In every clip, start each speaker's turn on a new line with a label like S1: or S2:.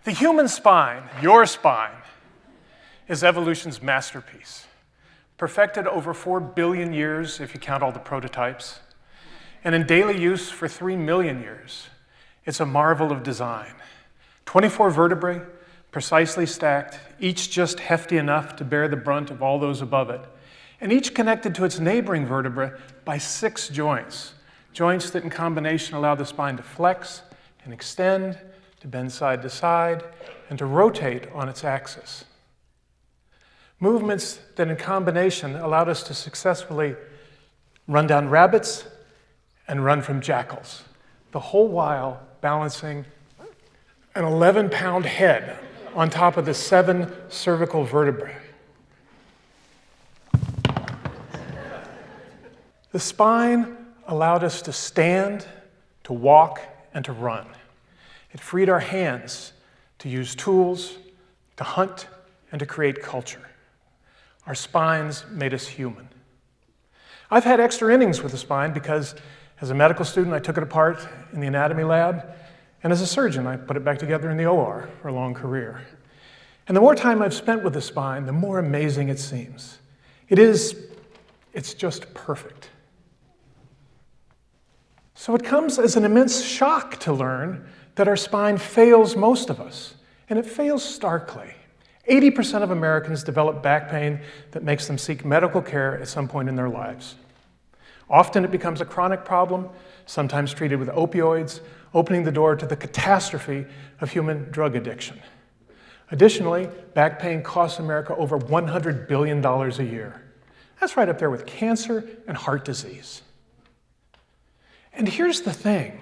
S1: The human spine, your spine, is evolution's masterpiece, perfected over 4 billion years if you count all the prototypes, and in daily use for 3 million years. It's a marvel of design. 24 vertebrae, precisely stacked, each just hefty enough to bear the brunt of all those above it, and each connected to its neighboring vertebra by 6 joints, joints that in combination allow the spine to flex and extend, to bend side to side, and to rotate on its axis. Movements that in combination allowed us to successfully run down rabbits and run from jackals, the whole while balancing an 11-pound head on top of the 7 cervical vertebrae. The spine allowed us to stand, to walk, and to run. It freed our hands to use tools, to hunt, and to create culture. Our spines made us human. I've had extra innings with the spine because as a medical student, I took it apart in the anatomy lab, and as a surgeon, I put it back together in the OR for a long career. And the more time I've spent with the spine, the more amazing it seems. It's just perfect. So it comes as an immense shock to learn that our spine fails most of us, and it fails starkly. 80% of Americans develop back pain that makes them seek medical care at some point in their lives. Often it becomes a chronic problem, sometimes treated with opioids, opening the door to the catastrophe of human drug addiction. Additionally, back pain costs America over $100 billion a year. That's right up there with cancer and heart disease. And here's the thing.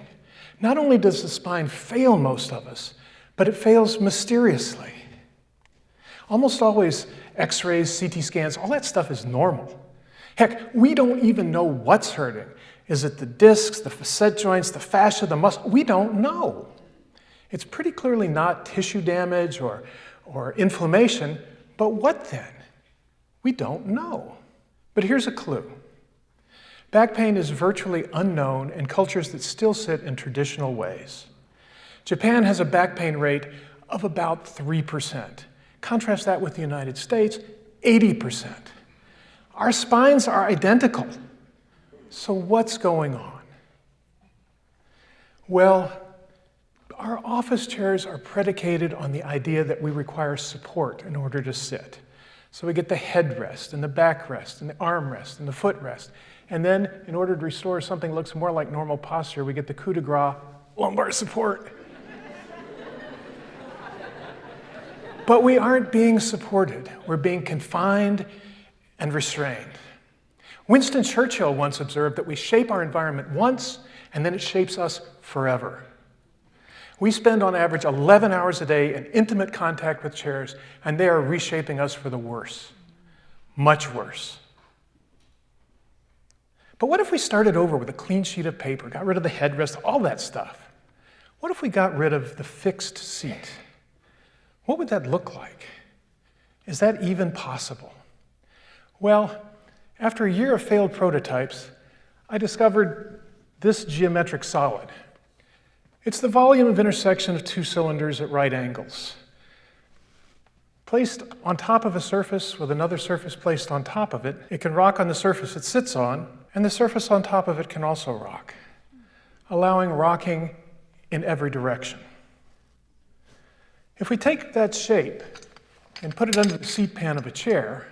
S1: Not only does the spine fail most of us, but it fails mysteriously. Almost always, x-rays, CT scans, all that stuff is normal. Heck, we don't even know what's hurting. Is it the discs, the facet joints, the fascia, the muscle? We don't know. It's pretty clearly not tissue damage or inflammation, but what then? We don't know. But here's a clue. Back pain is virtually unknown in cultures that still sit in traditional ways. Japan has a back pain rate of about 3%. Contrast that with the United States, 80%. Our spines are identical. So what's going on? Well, our office chairs are predicated on the idea that we require support in order to sit. So we get the headrest and the backrest and the armrest and the footrest. And then, in order to restore something that looks more like normal posture, we get the coup de grace, lumbar support. But we aren't being supported. We're being confined and restrained. Winston Churchill once observed that we shape our environment once, and then it shapes us forever. We spend on average 11 hours a day in intimate contact with chairs, and they are reshaping us for the worse. Much worse. But what if we started over with a clean sheet of paper, got rid of the headrest, all that stuff? What if we got rid of the fixed seat? What would that look like? Is that even possible? Well, after a year of failed prototypes, I discovered this geometric solid. It's the volume of intersection of 2 cylinders at right angles. Placed on top of a surface with another surface placed on top of it, it can rock on the surface it sits on, and the surface on top of it can also rock, allowing rocking in every direction. If we take that shape and put it under the seat pan of a chair,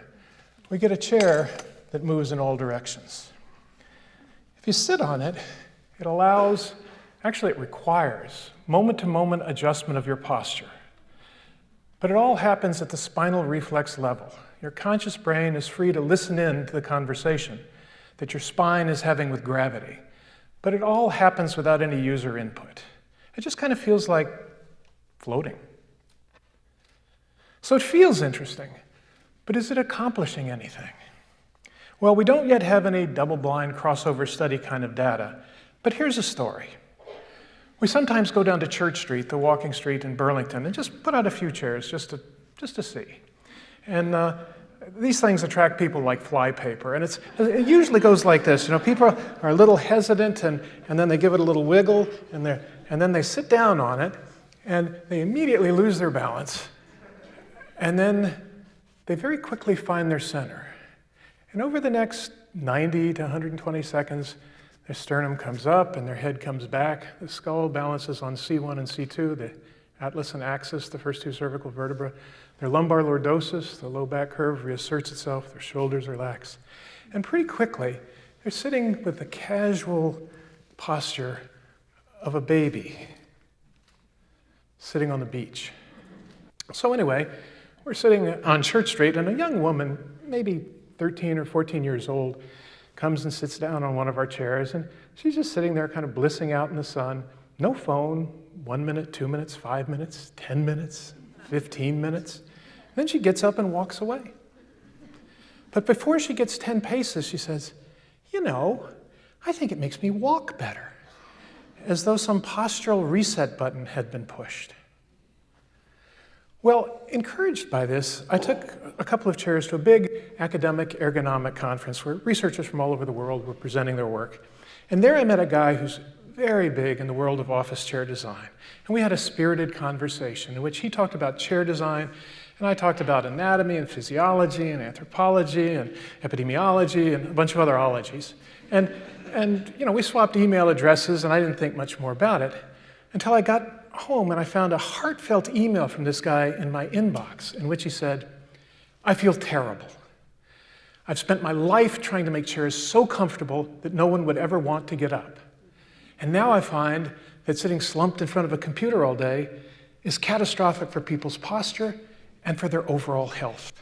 S1: we get a chair that moves in all directions. If you sit on it, it requires moment-to-moment adjustment of your posture. But it all happens at the spinal reflex level. Your conscious brain is free to listen in to the conversation that your spine is having with gravity. But it all happens without any user input. It just kind of feels like floating. So it feels interesting, but is it accomplishing anything? Well, we don't yet have any double-blind crossover study kind of data, but here's a story. We sometimes go down to Church Street, the walking street in Burlington, and just put out a few chairs just to see. And these things attract people like flypaper, and it usually goes like this. You know, people are a little hesitant, and then they give it a little wiggle, and then they sit down on it, And they immediately lose their balance. And then they very quickly find their center. And over the next 90 to 120 seconds, their sternum comes up and their head comes back. The skull balances on C1 and C2, the atlas and axis, the first two cervical vertebrae. Their lumbar lordosis, the low back curve, reasserts itself. Their shoulders relax. And pretty quickly, they're sitting with the casual posture of a baby sitting on the beach. So anyway, we're sitting on Church Street, and a young woman, maybe 13 or 14 years old, comes and sits down on one of our chairs, and she's just sitting there kind of blissing out in the sun. No phone, 1 minute, 2 minutes, 5 minutes, 10 minutes, 15 minutes. Then she gets up and walks away. But before she gets 10 paces, she says, "You know, I think it makes me walk better," as though some postural reset button had been pushed. Well, encouraged by this, I took a couple of chairs to a big academic ergonomic conference where researchers from all over the world were presenting their work. And there I met a guy who's very big in the world of office chair design. And we had a spirited conversation in which he talked about chair design, and I talked about anatomy and physiology and anthropology and epidemiology and a bunch of other ologies. And you know, we swapped email addresses, and I didn't think much more about it until I got home and I found a heartfelt email from this guy in my inbox in which he said, "I feel terrible. I've spent my life trying to make chairs so comfortable that no one would ever want to get up. And now I find that sitting slumped in front of a computer all day is catastrophic for people's posture and for their overall health.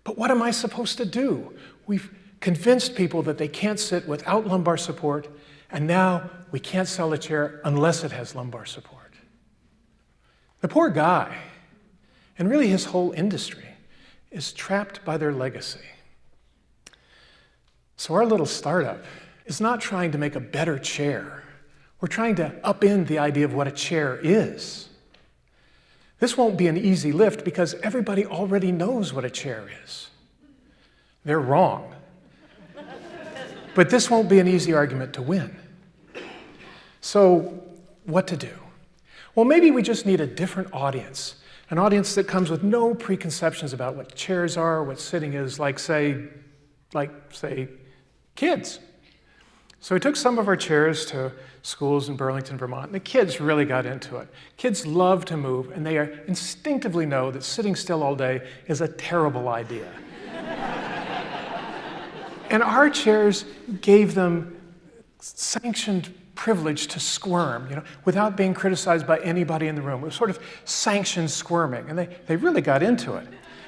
S1: But what am I supposed to do? We've convinced people that they can't sit without lumbar support, and now we can't sell a chair unless it has lumbar support." The poor guy, and really his whole industry, is trapped by their legacy. So our little startup is not trying to make a better chair. We're trying to upend the idea of what a chair is. This won't be an easy lift because everybody already knows what a chair is. They're wrong. But this won't be an easy argument to win. So what to do? Well, maybe we just need a different audience, an audience that comes with no preconceptions about what chairs are, what sitting is, like say, kids. So we took some of our chairs to schools in Burlington, Vermont, and the kids really got into it. Kids love to move, and they instinctively know that sitting still all day is a terrible idea. And our chairs gave them sanctioned privilege to squirm, without being criticized by anybody in the room. It was sort of sanctioned squirming, and they really got into it.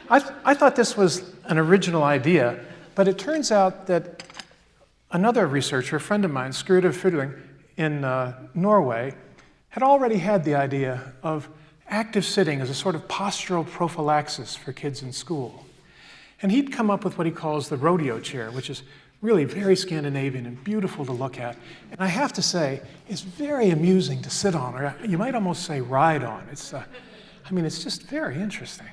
S1: I thought this was an original idea, but it turns out that another researcher, a friend of mine, Skrede Fudling in Norway, had already had the idea of active sitting as a sort of postural prophylaxis for kids in school. And he'd come up with what he calls the rodeo chair, which is really very Scandinavian and beautiful to look at. And I have to say, it's very amusing to sit on, or you might almost say ride on. It's just very interesting.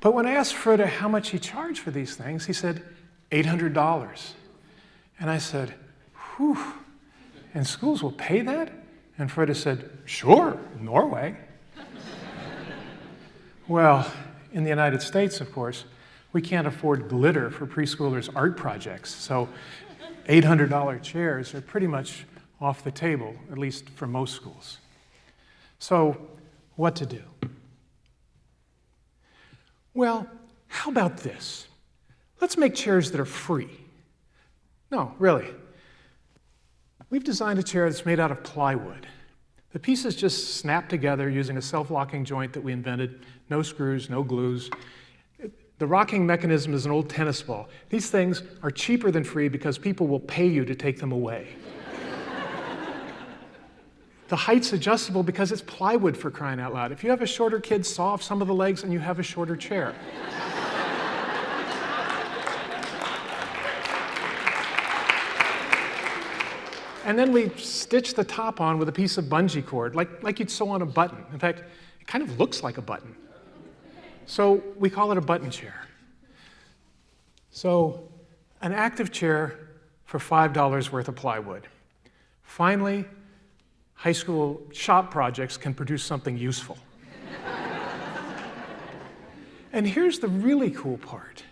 S1: But when I asked Frode how much he charged for these things, he said $800. And I said, whew, and schools will pay that? And Frode said, sure, in Norway. Well, in the United States, of course, we can't afford glitter for preschoolers' art projects, so $800 chairs are pretty much off the table, at least for most schools. So, what to do? Well, how about this? Let's make chairs that are free. No, really. We've designed a chair that's made out of plywood. The pieces just snap together using a self-locking joint that we invented. No screws, no glues. The rocking mechanism is an old tennis ball. These things are cheaper than free because people will pay you to take them away. The height's adjustable because it's plywood, for crying out loud. If you have a shorter kid, saw off some of the legs and you have a shorter chair. And then we stitch the top on with a piece of bungee cord, like you'd sew on a button. In fact, it kind of looks like a button. So we call it a button chair. So an active chair for $5 worth of plywood. Finally, high school shop projects can produce something useful. And here's the really cool part.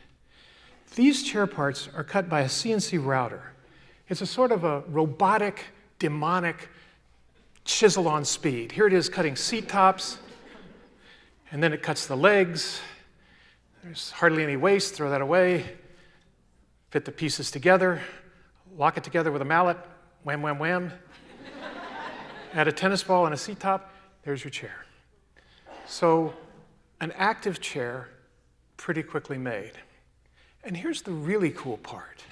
S1: These chair parts are cut by a CNC router. It's a sort of a robotic, demonic chisel on speed. Here it is cutting seat tops, and then it cuts the legs. There's hardly any waste, throw that away. Fit the pieces together, lock it together with a mallet, wham, wham, wham. Add a tennis ball and a seat top, there's your chair. So an active chair, pretty quickly made. And here's the really cool part.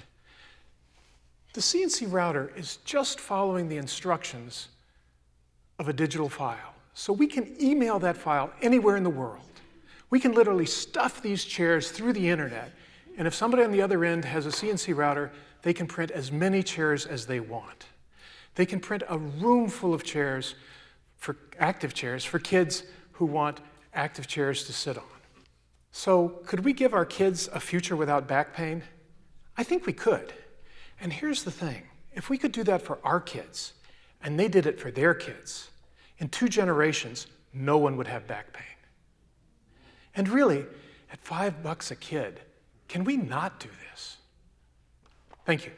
S1: The CNC router is just following the instructions of a digital file. So we can email that file anywhere in the world. We can literally stuff these chairs through the internet, and if somebody on the other end has a CNC router, they can print as many chairs as they want. They can print a room full of chairs, for active chairs, for kids who want active chairs to sit on. So could we give our kids a future without back pain? I think we could. And here's the thing. If we could do that for our kids, and they did it for their kids, in 2 generations, no one would have back pain. And really, at $5 a kid, can we not do this? Thank you.